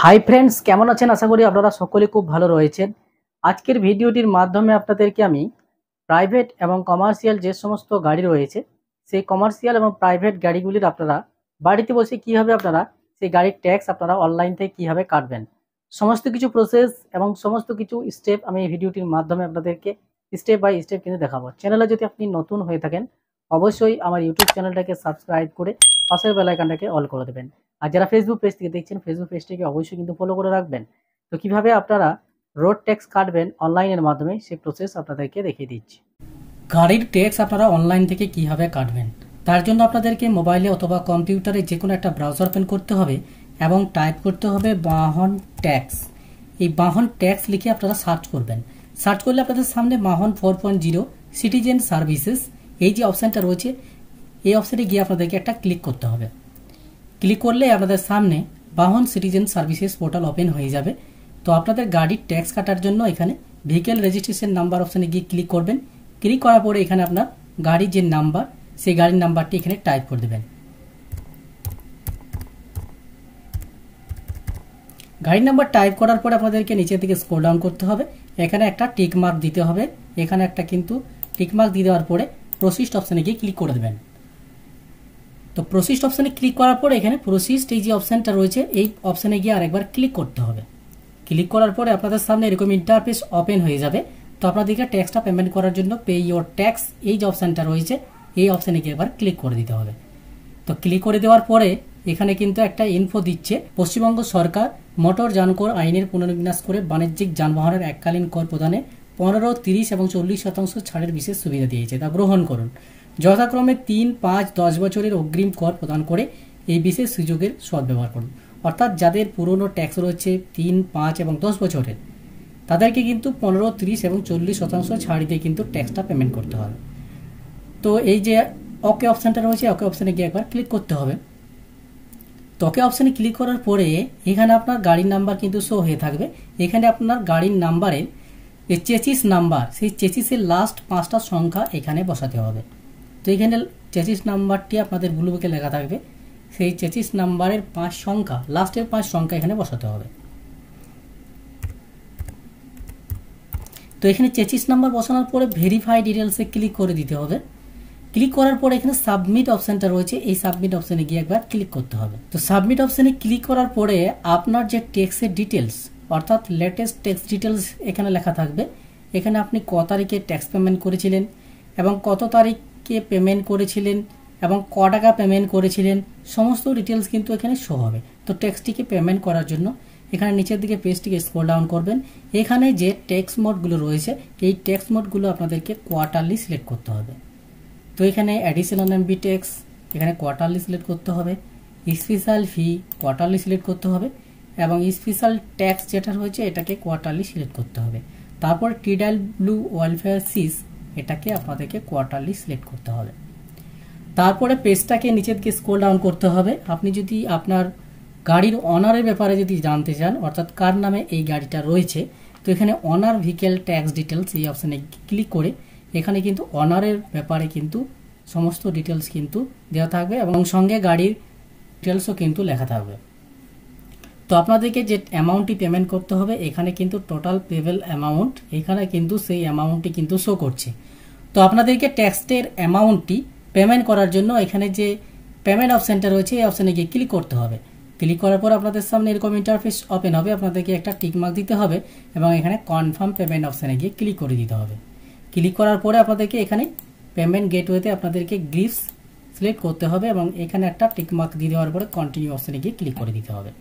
Hi friends, কেমন আছেন? আশা করি আপনারা সকলে খুব ভালো রয়েছেন। আজকের ভিডিওটির মাধ্যমে আপনাদেরকে আমি প্রাইভেট এবং কমার্শিয়াল যে সমস্ত গাড়ি রয়েছে, সেই কমার্শিয়াল এবং প্রাইভেট গাড়িগুলির আপনারা বাড়িতে বসে কীভাবে আপনারা সেই গাড়ির ট্যাক্স আপনারা অনলাইন থেকে কীভাবে কাটবেন, সমস্ত কিছু প্রসেস এবং সমস্ত কিছু স্টেপ আমি এই ভিডিওটির মাধ্যমে আপনাদেরকে স্টেপ বাই স্টেপ কিন্তু দেখাবো। চ্যানেলে যদি আপনি নতুন হয়ে থাকেন, অবশ্যই আমার ইউটিউব চ্যানেলটাকে সাবস্ক্রাইব করে পাশের বেল আইকনটাকে অল করে দেবেন। আর যারা ফেসবুক পেজ থেকে দেখছেন, ফেসবুক পেজটিকে অবশ্যই কিন্তু ফলো করে রাখবেন। তো কিভাবে আপনারা রোড ট্যাক্স কাটবেন অনলাইনের মাধ্যমে, সেই প্রসেস আপনাদেরকে দেখিয়ে দিচ্ছি। গাড়ির ট্যাক্স আপনারা অনলাইন থেকে কিভাবে কাটবেন, তার জন্য আপনাদেরকে মোবাইলে অথবা কম্পিউটারে যে কোনো একটা ব্রাউজার ওপেন করতে হবে এবং টাইপ করতে হবে বাহন ট্যাক্স। এই বাহন ট্যাক্স লিখে আপনারা সার্চ করবেন। সার্চ করলে আপনাদের সামনে বাহন 4.0 সিটিজেন সার্ভিসেস এই যে অপশানটা রয়েছে, এই অপশানে গিয়ে আপনাদেরকে একটা ক্লিক করতে হবে। ক্লিক করলে আপনাদের সামনে বাহন সিটিজেন সার্ভিসেস পোর্টাল ওপেন হয়ে যাবে। তো আপনাদের গাড়ির ট্যাক্স কাটার জন্য এখানে ভেহিকেল রেজিস্ট্রেশন নাম্বার অপশানে গিয়ে ক্লিক করবেন। ক্লিক করার পরে এখানে আপনার গাড়ির যে নাম্বার, সেই গাড়ির নাম্বারটি এখানে টাইপ করে দেবেন। গাড়ির নাম্বার টাইপ করার পরে আপনাদেরকে নিচের দিকে স্ক্রল ডাউন করতে হবে। এখানে একটা টিক মার্ক দিতে হবে। এখানে একটা কিন্তু টিক মার্ক দিয়ে দেওয়ার পরে প্রসিস্ট অপশানে গিয়ে ক্লিক করে দেবেন। তো প্রসিস্ট অপশানে ক্লিক করার পরে এখানে প্রসিস্ট এই যে অপশানটা রয়েছে, এই অপশানে গিয়ে আরেকবার ক্লিক করতে হবে। ক্লিক করার পরে আপনাদের সামনে এরকম ইন্টারফেস ওপেন হয়ে যাবে। তো আপনাদেরকে ট্যাক্সটা পেমেন্ট করার জন্য পে ইওর ট্যাক্স এই যে অপশানটা রয়েছে, এই অপশানে গিয়ে একবার ক্লিক করে দিতে হবে। তো ক্লিক করে দেওয়ার পরে এখানে কিন্তু একটা ইনফো দিচ্ছে, পশ্চিমবঙ্গ সরকার মোটর যানকর আইনের পুনর্বিন্যাস করে বাণিজ্যিক যানবাহনের এককালীন কর প্রদানে 15, 30 এবং 40% ছাড়ের বিশেষ সুবিধা দিয়েছে, তা গ্রহণ করুন। যথাক্রমে 3, 5, 10 বছরের অগ্রিম কর প্রদান করে এই বিশেষ সুযোগের সদ্ব্যবহার করুন। অর্থাৎ যাদের পুরনো ট্যাক্স রয়েছে 3, 5 এবং 10 বছরের, তাদেরকে কিন্তু 15, 30 এবং 40% ছাড় দিয়ে কিন্তু ট্যাক্সটা পেমেন্ট করতে হবে। তো এই যে ওকে অপশানটা রয়েছে, ওকে অপশানে গিয়ে একবার ক্লিক করতে হবে। তো ওকে অপশানে ক্লিক করার পরে এখানে আপনার গাড়ির নাম্বার কিন্তু শো হয়ে থাকবে। এখানে আপনার গাড়ির নাম্বারের যে চেসিস নাম্বার, সেই চেসিসের লাস্ট 5টা সংখ্যা এখানে বসাতে হবে। তো এখানে চেসিস নাম্বারটি আপনাদের ব্লু বুকে লেখা থাকবে, সেই চেসিস নাম্বারের 5 সংখ্যা, লাস্টের 5 সংখ্যা এখানে বসাতে হবে। তো এখানে চেসিস নাম্বার বসানোর পরে ভেরিফাই ডিটেলসে ক্লিক করে দিতে হবে। ক্লিক করার পরে এখানে সাবমিট অপশানটা রয়েছে, এই সাবমিট অপশানে গিয়ে একবার ক্লিক করতে হবে। তো সাবমিট অপশানে ক্লিক করার পরে আপনার যে ট্যাক্সের ডিটেলস, অর্থাৎ লেটেস্ট ট্যাক্স ডিটেলস এখানে লেখা থাকবে। এখানে আপনি ক তারিখে ট্যাক্স পেমেন্ট করেছিলেন এবং কত তারিখে পেমেন্ট করেছিলেন এবং ক টাকা পেমেন্ট করেছিলেন, সমস্ত ডিটেলস কিন্তু এখানে শো হবে। তো ট্যাক্সটিকে পেমেন্ট করার জন্য এখানে নিচের দিকে পেজটিকে স্ক্রল ডাউন করবেন। এখানে যে ট্যাক্স মোডগুলো রয়েছে, এই ট্যাক্স মোডগুলো আপনাদেরকে কোয়ার্টারলি সিলেক্ট করতে হবে। তো এখানে অ্যাডিশনাল এমবি ট্যাক্স এখানে কোয়ার্টারলি সিলেক্ট করতে হবে, স্পেশাল ফি কোয়ার্টারলি সিলেক্ট করতে হবে এবং স্পেশাল ট্যাক্স যেটা রয়েছে এটাকে কোয়ার্টারলি সিলেক্ট করতে হবে। তারপর TW ওয়েলফেয়ার সিস এটাকে আপনাদেরকে কোয়ার্টারলি সিলেক্ট করতে হবে। তারপরে পেজটাকে নিচের দিকে স্ক্রল ডাউন করতে হবে। আপনি যদি আপনার গাড়ির অনারের ব্যাপারে যদি জানতে চান, অর্থাৎ কার নামে এই গাড়িটা রয়েছে, তো এখানে অনার ভেহিকেল ট্যাক্স ডিটেলস এই অপশানে ক্লিক করে এখানে কিন্তু অনারের ব্যাপারে কিন্তু সমস্ত ডিটেলস কিন্তু দেওয়া থাকবে এবং সঙ্গে গাড়ির ডিটেলসও কিন্তু লেখা থাকবে। তো আপনাদেরকে যে অ্যামাউন্টটি পেমেন্ট করতে হবে, এখানে কিন্তু টোটাল পেবেল অ্যামাউন্ট এখানে কিন্তু সেই অ্যামাউন্টটি কিন্তু শো করছে। তো আপনাদেরকে ট্যাক্সের অ্যামাউন্টটি পেমেন্ট করার জন্য এখানে যে পেমেন্ট অপশানটা রয়েছে, এই অপশানে গিয়ে ক্লিক করতে হবে। ক্লিক করার পর আপনাদের সামনে এরকম ইন্টারফেস ওপেন হবে। আপনাদেরকে একটা টিক মার্ক দিতে হবে এবং এখানে কনফার্ম পেমেন্ট অপশানে গিয়ে ক্লিক করে দিতে হবে। ক্লিক করার পরে আপনাদেরকে এখানে পেমেন্ট গেটওয়েতে আপনাদেরকে গ্রিপস সিলেক্ট করতে হবে এবং এখানে একটা টিক মার্ক দিয়ে দেওয়ার পরে কন্টিনিউ অপশানে গিয়ে ক্লিক করে দিতে হবে।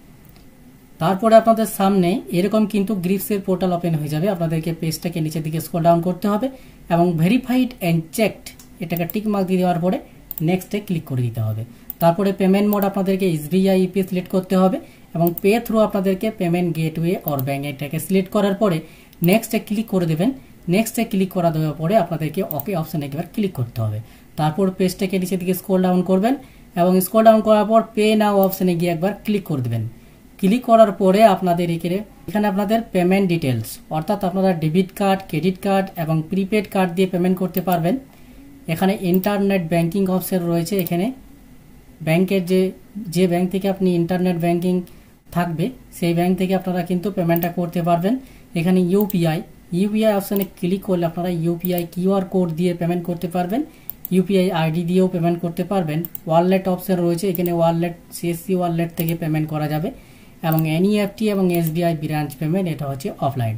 তারপরে আপনাদের সামনে এরকম কিন্তু গ্রিপসের পোর্টাল ওপেন হয়ে যাবে। আপনাদেরকে পেজটাকে নিচের দিকে স্ক্রল ডাউন করতে হবে এবং ভেরিফাইড অ্যান্ড চেকড এটাকে টিক মার্ক দিয়ে দেওয়ার পরে নেক্সটে ক্লিক করে দিতে হবে। তারপরে পেমেন্ট মোড আপনাদেরকে SBI ইউপিআই সিলেক্ট করতে হবে এবং পে থ্রু আপনাদেরকে পেমেন্ট গেটওয়ে অর ব্যাঙ্ক এটাকে সিলেক্ট করার পরে নেক্সটে ক্লিক করে দেবেন। নেক্সটে ক্লিক করা দেওয়ার পরে আপনাদেরকে ওকে অপশানে একবার ক্লিক করতে হবে। তারপর পেজটাকে নিচের দিকে স্ক্রল ডাউন করবেন এবং স্ক্রল ডাউন করার পর পে নাও অপশানে গিয়ে একবার ক্লিক করে দেবেন। ক্লিক করার পরে আপনাদের এখানে আপনাদের পেমেন্ট ডিটেলস, অর্থাৎ আপনারা ডেবিট কার্ড, ক্রেডিট কার্ড এবং প্রিপেড কার্ড দিয়ে পেমেন্ট করতে পারবেন। এখানে ইন্টারনেট ব্যাংকিং অপশন রয়েছে। এখানে ব্যাংকের যে ব্যাংক থেকে আপনি ইন্টারনেট ব্যাংকিং থাকবে সেই ব্যাংক থেকে আপনারা কিন্তু পেমেন্টটা করতে পারবেন। এখানে ইউপিআই অপশানে ক্লিক করলে আপনারা ইউপিআই কিউআর কোড দিয়ে পেমেন্ট করতে পারবেন, ইউপিআই আইডি দিয়েও পেমেন্ট করতে পারবেন। ওয়ালেট অপশন রয়েছে, এখানে ওয়ালেট সিএসসি ওয়ালেট থেকে পেমেন্ট করা যাবে এবং এনইএফটি এবং এসবিআই ব্রাঞ্চ পেমেন্ট এটা হচ্ছে অফলাইন।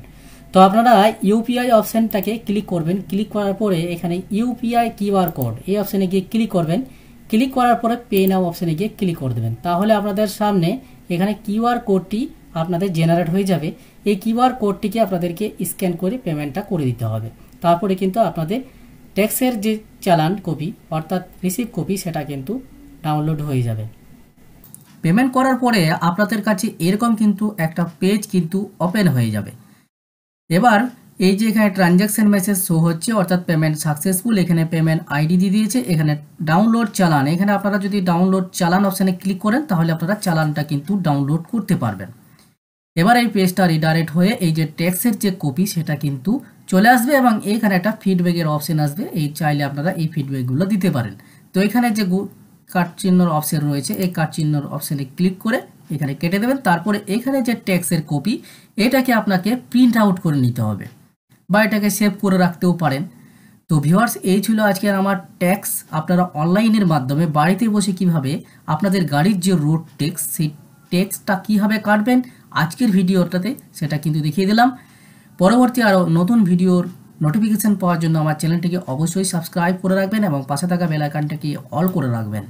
তো আপনারা ইউপিআই অপশানটাকে ক্লিক করবেন, ক্লিক করার পরে এখানে ইউপিআই কিউআর কোড এই অপশানে গিয়ে ক্লিক করবেন, ক্লিক করার পরে পে নাও অপশানে গিয়ে ক্লিক করে দেবেন। তাহলে আপনাদের সামনে এখানে কিউআর কোডটি আপনাদের জেনারেট হয়ে যাবে। এই কিউআর কোডটিকে আপনাদেরকে স্ক্যান করে পেমেন্টটা করে দিতে হবে। তারপরে কিন্তু আপনাদের ট্যাক্সের যে চালান কপি অর্থাৎ রিসিভ কপি সেটা কিন্তু ডাউনলোড হয়ে যাবে। পেমেন্ট করার পরে আপনাদের কাছে এরকম কিন্তু একটা পেজ কিন্তু ওপেন হয়ে যাবে। এবার এই যে এখানে ট্রানজ্যাকশন মেসেজ শো হচ্ছে অর্থাৎ পেমেন্ট সাকসেসফুল, এখানে পেমেন্ট আইডি দিয়ে দিয়েছে, এখানে ডাউনলোড চালান, এখানে আপনারা যদি ডাউনলোড চালান অপশানে ক্লিক করেন তাহলে আপনারা চালানটা কিন্তু ডাউনলোড করতে পারবেন। এবার এই পেজটা রিডাইরেক্ট হয়ে এই যে ট্যাক্সের যে কপি সেটা কিন্তু চলে আসবে এবং এখানে একটা ফিডব্যাকের অপশন আসবে, এই চাইলে আপনারা এই ফিডব্যাকগুলো দিতে পারেন। তো এখানে যে কাট চিহ্নর অপশন রয়েছে এই কাট চিহ্নর অপশানে ক্লিক করে এখানে কেটে দেবেন। তারপরে এখানে যে ট্যাক্সের কপি এটাকে আপনাকে প্রিন্ট আউট করে নিতে হবে বা এটাকে সেভ করে রাখতেও পারেন। তো ভিউয়ার্স, এই ছিল আজকের আমার ট্যাক্স। আপনারা অনলাইনের মাধ্যমে বাড়িতে বসে কিভাবে আপনাদের গাড়ির যে রোড ট্যাক্স সেই ট্যাক্সটা কীভাবে কাটবেন আজকের ভিডিওটাতে সেটা কিন্তু দেখিয়ে দিলাম। পরবর্তী আরও নতুন ভিডিওর নোটিফিকেশান পাওয়ার জন্য আমার চ্যানেলটিকে অবশ্যই সাবস্ক্রাইব করে রাখবেন এবং পাশে থাকা বেল আইকনটাকে অল করে রাখবেন।